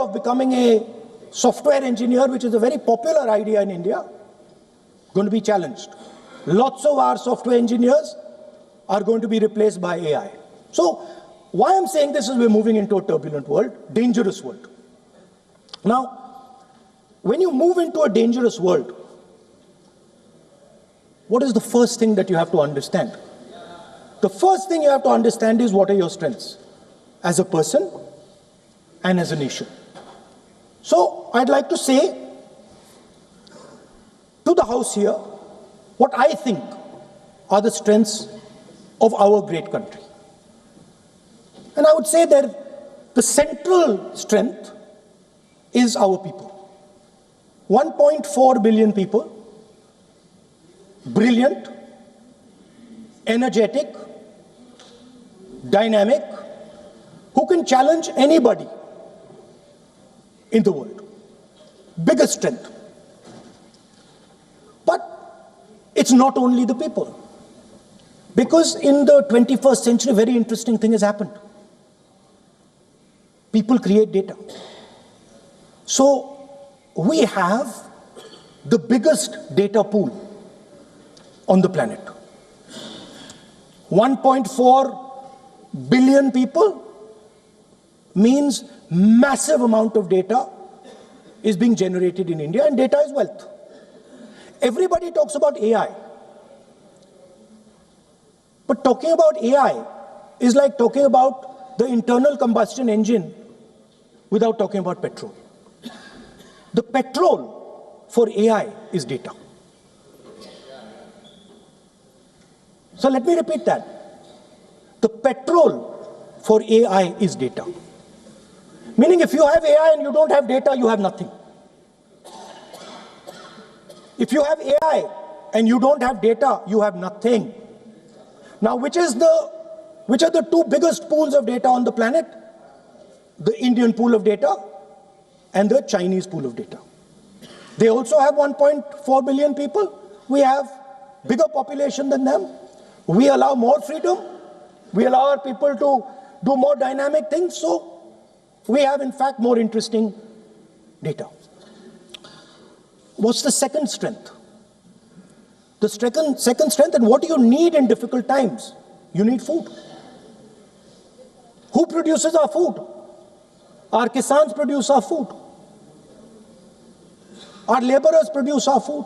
of becoming a software engineer, which is a very popular idea in India, going to be challenged. Lots of our software engineers are going to be replaced by AI. So why I'm saying this is we're moving into a turbulent world, dangerous world. Now, when you move into a dangerous world, what is the first thing that you have to understand? The first thing you have to understand is what are your strengths as a person and as a nation. So I'd like to say to the House here what I think are the strengths of our great country. And I would say that the central strength is our people. 1.4 billion people, brilliant, energetic, dynamic, who can challenge anybody in the world. Biggest strength. But it's not only the people. Because in the 21st century, a very interesting thing has happened. People create data. So we have the biggest data pool on the planet. 1.4 billion people means massive amount of data is being generated in India, and data is wealth. Everybody talks about AI. But talking about AI is like talking about the internal combustion engine without talking about petrol. The petrol for AI is data. So let me repeat that. The petrol for AI is data. Meaning if you have AI and you don't have data, you have nothing. If you have AI and you don't have data, you have nothing. Now, which are the two biggest pools of data on the planet? The Indian pool of data and the Chinese pool of data. They also have 1.4 billion people. We have bigger population than them. We allow more freedom. We allow our people to do more dynamic things. So we have, in fact, more interesting data. What's the second strength? The second strength, and what do you need in difficult times? You need food. Who produces our food? Our kisans produce our food. Our laborers produce our food.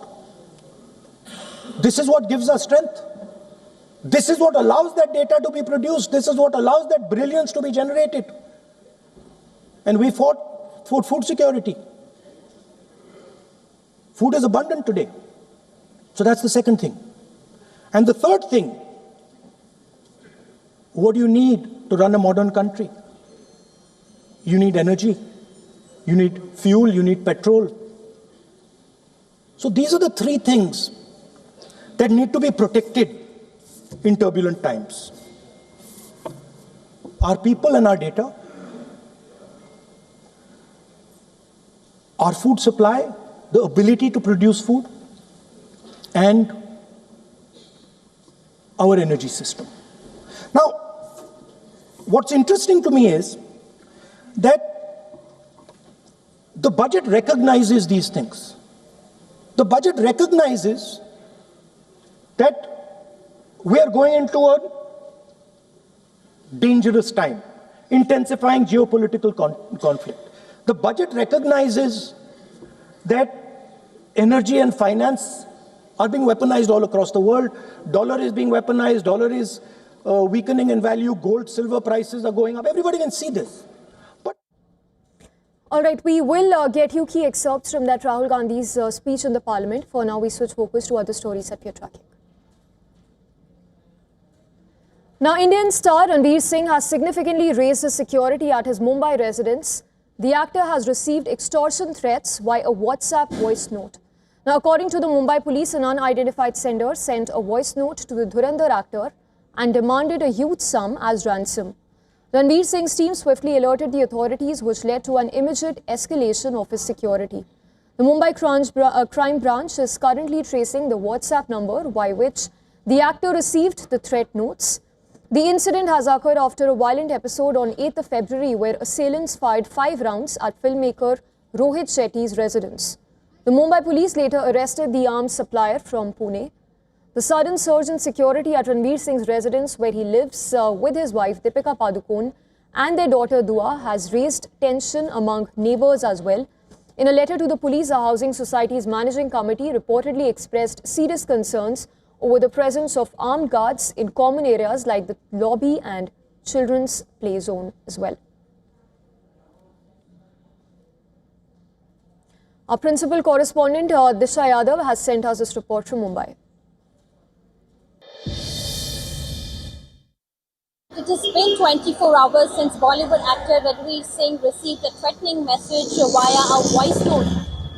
This is what gives us strength. This is what allows that data to be produced. This is what allows that brilliance to be generated. And we fought for food security. Food is abundant today. So that's the second thing. And the third thing, what do you need to run a modern country? You need energy, you need fuel, you need petrol. So these are the three things that need to be protected in turbulent times. Our people and our data, our food supply, the ability to produce food, and our energy system. Now, what's interesting to me is that the budget recognizes these things. The budget recognizes that we are going into a dangerous time, intensifying geopolitical conflict. The budget recognizes that energy and finance are being weaponized all across the world. Dollar is being weaponized, dollar is weakening in value, gold, silver prices are going up. Everybody can see this. But all right, we will get you key excerpts from that Rahul Gandhi's speech in the parliament. For now, we switch focus to other stories that we are tracking. Now, Indian star Ranveer Singh has significantly raised his security at his Mumbai residence. The actor has received extortion threats via a WhatsApp voice note. Now, according to the Mumbai police, an unidentified sender sent a voice note to the Dhurandhar actor and demanded a huge sum as ransom. Ranveer Singh's team swiftly alerted the authorities, which led to an immediate escalation of his security. The Mumbai crime branch is currently tracing the WhatsApp number by which the actor received the threat notes. The incident has occurred after a violent episode on 8th of February where assailants fired 5 rounds at filmmaker Rohit Shetty's residence. The Mumbai police later arrested the arms supplier from Pune. The sudden surge in security at Ranveer Singh's residence, where he lives with his wife Deepika Padukone and their daughter Dua, has raised tension among neighbours as well. In a letter to the police, the Housing Society's managing committee reportedly expressed serious concerns over the presence of armed guards in common areas like the lobby and children's play zone as well. Our principal correspondent Disha Yadav has sent us this report from Mumbai. It has been 24 hours since Bollywood actor Ranveer Singh received a threatening message via a voice note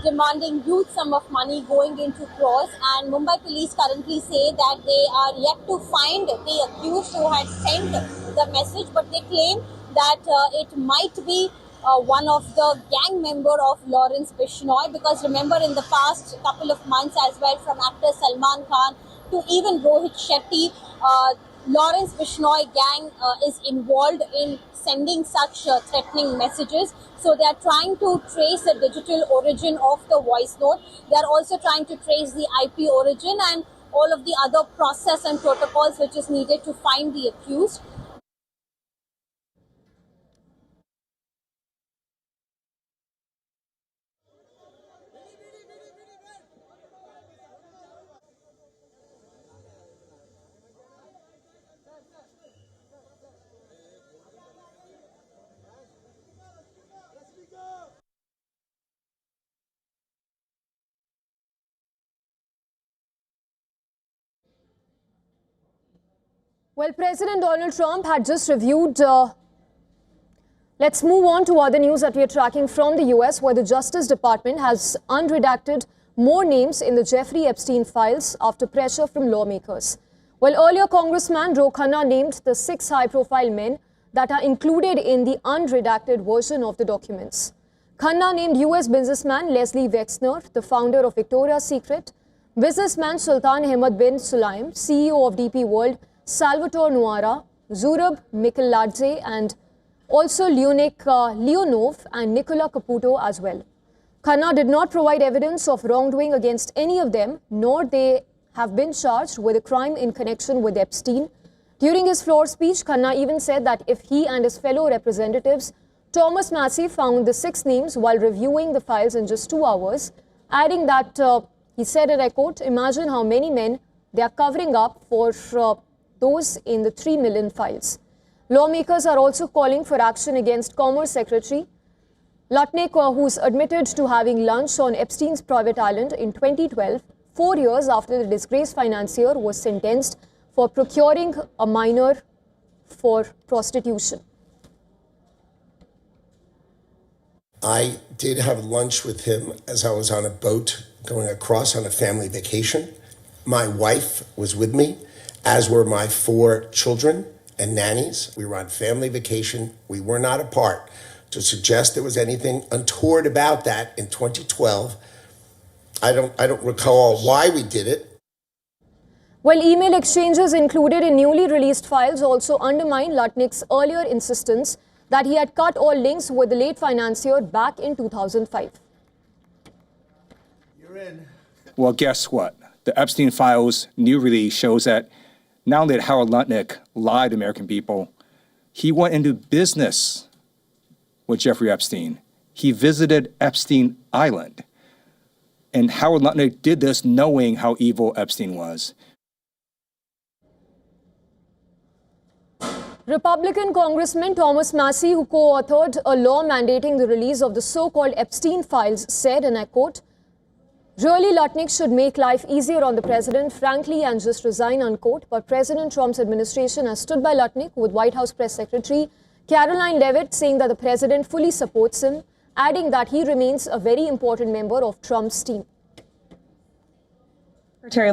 demanding huge sum of money going into crores, and Mumbai police currently say that they are yet to find the accused who had sent the message, but they claim that it might be one of the gang member of Lawrence Bishnoi, because remember in the past couple of months as well, from actor Salman Khan to even Rohit Shetty, Lawrence Bishnoi gang is involved in sending such threatening messages. So they are trying to trace the digital origin of the voice note. They are also trying to trace the IP origin and all of the other process and protocols which is needed to find the accused. Well, President Donald Trump had just reviewed. Let's move on to other news that we are tracking from the US, where the Justice Department has unredacted more names in the Jeffrey Epstein files after pressure from lawmakers. Well, earlier Congressman Ro Khanna named the 6 high-profile men that are included in the unredacted version of the documents. Khanna named US businessman Leslie Wexner, the founder of Victoria's Secret, businessman Sultan Ahmed bin Sulaim, CEO of DP World, Salvatore Nuara, Zurab Mikeladze, and also Leonid Leonov and Nicola Caputo as well. Khanna did not provide evidence of wrongdoing against any of them, nor they have been charged with a crime in connection with Epstein. During his floor speech, Khanna even said that if he and his fellow representatives Thomas Massie found the 6 names while reviewing the files in just 2 hours, adding that he said, and I quote, "Imagine how many men they are covering up for those in the 3 million files." Lawmakers are also calling for action against Commerce Secretary Lutnick, who's admitted to having lunch on Epstein's private island in 2012, 4 years after the disgraced financier was sentenced for procuring a minor for prostitution. I did have lunch with him as I was on a boat going across on a family vacation. My wife was with me, as were my 4 children and nannies. We were on family vacation. We were not apart. To suggest there was anything untoward about that in 2012, I don't recall why we did it. Well, email exchanges included in newly released files also undermine Lutnick's earlier insistence that he had cut all links with the late financier back in 2005. You're in. Well, guess what? The Epstein files new release shows that not only did Howard Lutnick lie to American people, he went into business with Jeffrey Epstein. He visited Epstein Island. And Howard Lutnick did this knowing how evil Epstein was. Republican Congressman Thomas Massie, who co-authored a law mandating the release of the so-called Epstein files, said, and I quote, "Really, Lutnick should make life easier on the president, frankly, and just resign," unquote. But President Trump's administration has stood by Lutnick, with White House Press Secretary Caroline Leavitt saying that the president fully supports him, adding that he remains a very important member of Trump's team.